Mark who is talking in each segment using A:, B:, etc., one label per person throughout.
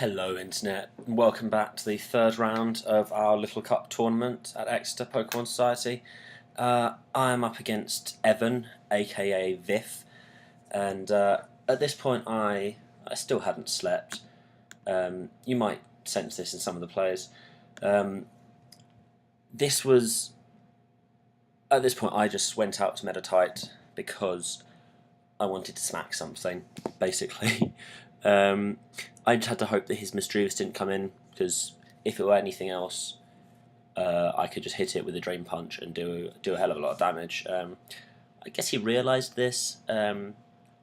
A: Hello Internet, and welcome back to the third round of our Little Cup tournament at Exeter Pokemon Society. I am up against Evan, aka Viph, and at this point I still hadn't slept. You might sense this in some of the players. This was, at this point I just went out to meditate because I wanted to smack something, basically. I just had to hope that his Misdreavus didn't come in, because if it were anything else, I could just hit it with a Drain Punch and do a hell of a lot of damage. I guess he realised this, and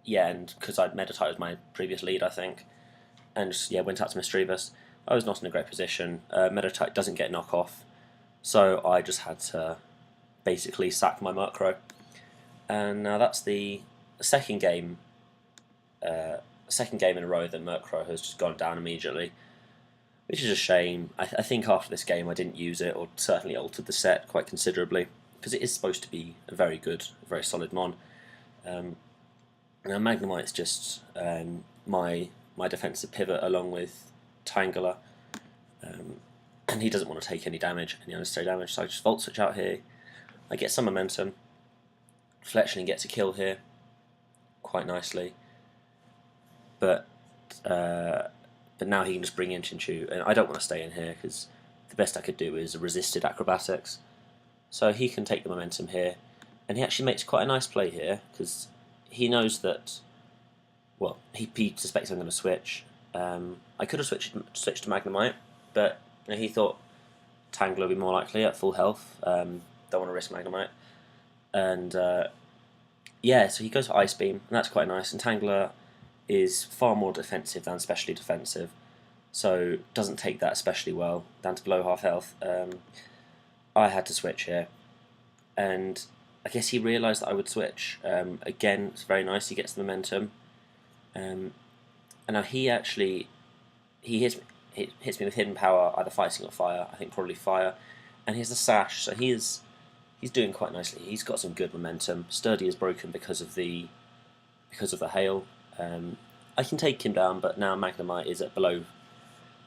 A: because I'd meditated my previous lead, I think, and just, went out to Misdreavus. I was not in a great position. Meditate doesn't get knockoff, so I just had to basically sack my Murkrow. And now that's the second game in a row that Murkrow has just gone down immediately, which is a shame. I think after this game I didn't use it, or certainly altered the set quite considerably, because it is supposed to be a very good, very solid mon. Now Magnemite's just my defensive pivot along with Tangela, and he doesn't want to take any unnecessary damage, so I just Volt Switch out here. I get some momentum. Fletchling gets a kill here quite nicely. But now he can just bring in Chinchou, and I don't want to stay in here because the best I could do is resisted acrobatics. So he can take the momentum here, and he actually makes quite a nice play here because he knows that, well, he suspects I'm going to switch. I could have switched to Magnemite, but he thought Tangler would be more likely at full health. Don't want to risk Magnemite, and so he goes for Ice Beam, and that's quite nice. And Tangler is far more defensive than specially defensive, so doesn't take that especially well, down to below half health. I had to switch here, and I guess he realised that I would switch. Again, it's very nice, he gets the momentum, and now he hits me with Hidden Power, either Fighting or Fire, I think probably Fire, and he has a Sash, so he's doing quite nicely. He's got some good momentum. Sturdy is broken because of the hail. I can take him down, but now Magnemite is at below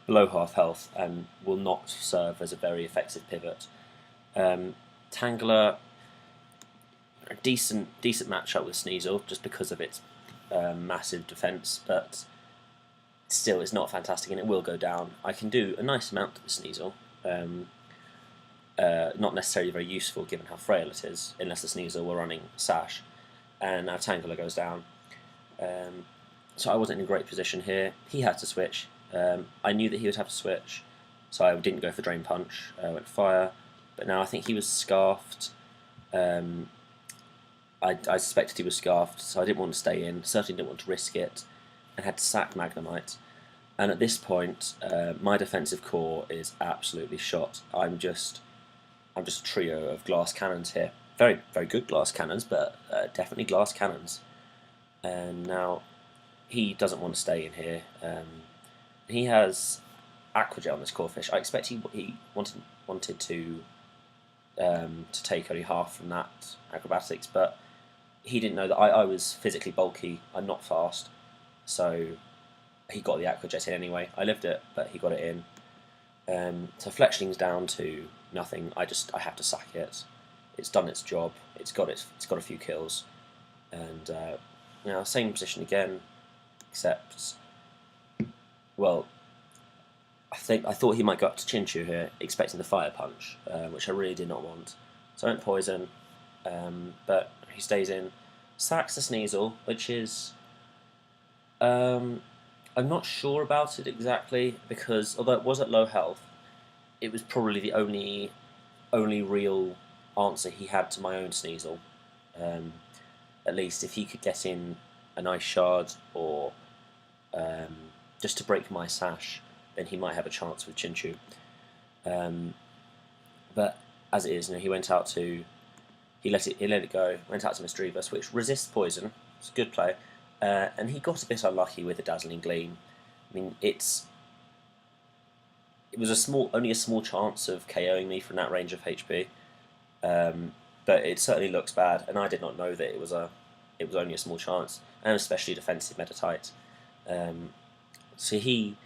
A: half health and will not serve as a very effective pivot. Tangler, a decent matchup with Sneasel just because of its massive defense, but still it's not fantastic and it will go down. I can do a nice amount with Sneasel. Not necessarily very useful given how frail it is, unless the Sneasel were running Sash. And now Tangler goes down. So I wasn't in a great position here. He had to switch. I knew that he would have to switch, so I didn't go for Drain Punch. I went Fire, but now I think he was Scarfed. I suspected he was Scarfed, so I didn't want to stay in. Certainly didn't want to risk it, and had to sack Magnemite. And at this point, my defensive core is absolutely shot. I'm just a trio of glass cannons here. Very, very good glass cannons, but definitely glass cannons. And now he doesn't want to stay in here. He has Aqua Jet on this Corphish. I expect he wanted to take only half from that acrobatics, but he didn't know that I was physically bulky. I'm not fast, so he got the Aqua Jet in anyway. I lived it, but he got it in. So Fletchling's down to nothing. I have to sack it. It's done its job. It's got a few kills, and now same position again, except, well, I thought he might go up to Chinchou here, expecting the Fire Punch, which I really did not want. So I went Poison, but he stays in, sacks the Sneasel, which is, I'm not sure about it exactly, because although it was at low health, it was probably the only real answer he had to my own Sneasel. At least if he could get in an Ice Shard or just to break my Sash, then he might have a chance with Chinchou. But as it is, he went out to, he let it go, went out to Misdreavus, which resists poison. It's a good play, and he got a bit unlucky with the Dazzling Gleam. I mean, it was only a small chance of KOing me from that range of HP. But it certainly looks bad, and I did not know that it was only a small chance, and especially defensive Meditite. So he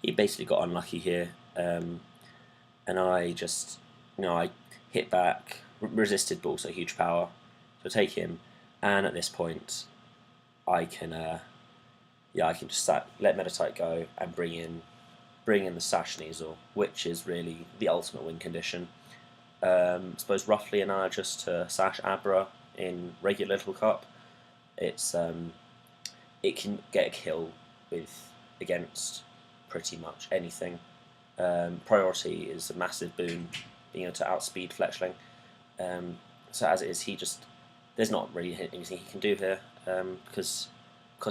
A: he basically got unlucky here, and I just, I hit back, resisted, but also huge power. So I take him, and at this point, I can, I can just let Meditite go and bring in the Sash Sneasel, which is really the ultimate win condition. I suppose roughly analogous to Sash Abra in regular Little Cup. It can get a kill against pretty much anything. Priority is a massive boon, being able to outspeed Fletchling. So as it is, there's not really anything he can do here, because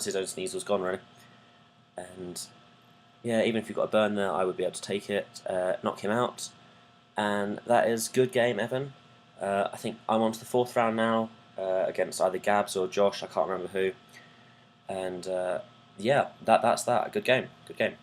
A: his own Sneasel's gone really. And yeah, even if you've got a burn there, I would be able to take it, knock him out, and that is good game, Evan. I think I'm on to the 4th round now, against either Gabs or Josh, I can't remember who. And yeah, that's that. Good game. Good game.